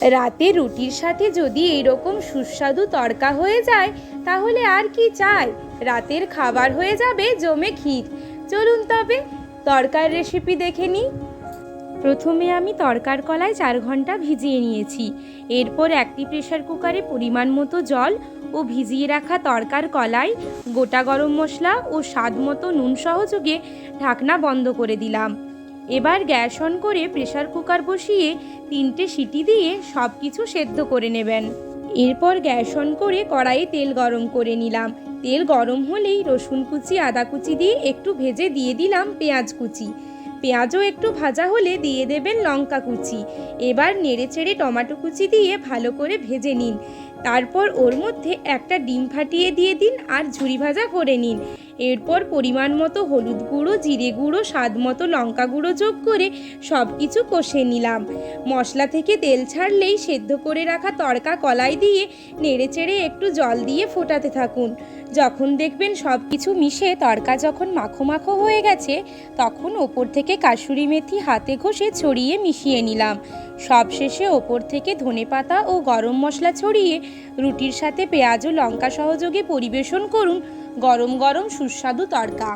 রাতে রুটির সাথে যদি এইরকম সুস্বাদু তড়কা হয়ে যায় তাহলে আর কি চাই। রাতের খাবার হয়ে যাবে জমে ক্ষীর। চলুন তবে তড়কার রেসিপি দেখে নিই। প্রথমে আমি তড়কার কলাই 4 ঘন্টা ভিজিয়ে নিয়েছি। এরপর একটি প্রেসার কুকারে পরিমাণ মতো জল ও ভিজিয়ে রাখা তড়কার কলাই, গোটা গরম মশলা ও স্বাদ মতো নুন সহযোগে ঢাকনা বন্ধ করে দিলাম। এবার গ্যাস অন করে প্রেসার কুকার বসিয়ে 3টে সিটি দিয়ে সব কিছু সেদ্ধ করে নেবেন। এরপর গ্যাস অন করে কড়াইয়ে তেল গরম করে নিলাম। তেল গরম হলেই রসুন কুচি, আদা কুচি দিয়ে একটু ভেজে দিয়ে দিলাম পেঁয়াজ কুচি। পেঁয়াজও একটু ভাজা হলে দিয়ে দেবেন লঙ্কা কুচি। এবার নেড়েচেড়ে টমেটো কুচি দিয়ে ভালো করে ভেজে নিন। তারপর ওর মধ্যে একটা ডিম ফাটিয়ে দিয়ে দিন আর ঝুরি ভাজা করে নিন। এরপর পরিমাণ মতো হলুদ গুঁড়ো, জিরে গুঁড়ো, স্বাদ মতো লঙ্কা গুঁড়ো যোগ করে সব কিছু কষে নিলাম। মশলা থেকে তেল ছাড়লেই সেদ্ধ করে রাখা তড়কা কলাই দিয়ে নেড়েচেড়ে একটু জল দিয়ে ফোটাতে থাকুন। যখন দেখবেন সব কিছু মিশে তড়কা যখন মাখো মাখো হয়ে গেছে তখন ওপর থেকে কাসুরি মেথি হাতে ঘষে ছড়িয়ে মিশিয়ে নিলাম। সবশেষে ওপর থেকে ধনেপাতা ও গরম মশলা ছড়িয়ে রুটির সাথে পেঁয়াজ ও লঙ্কা সহযোগে পরিবেশন করুন গরম গরম সুস্বাদু তড়কা।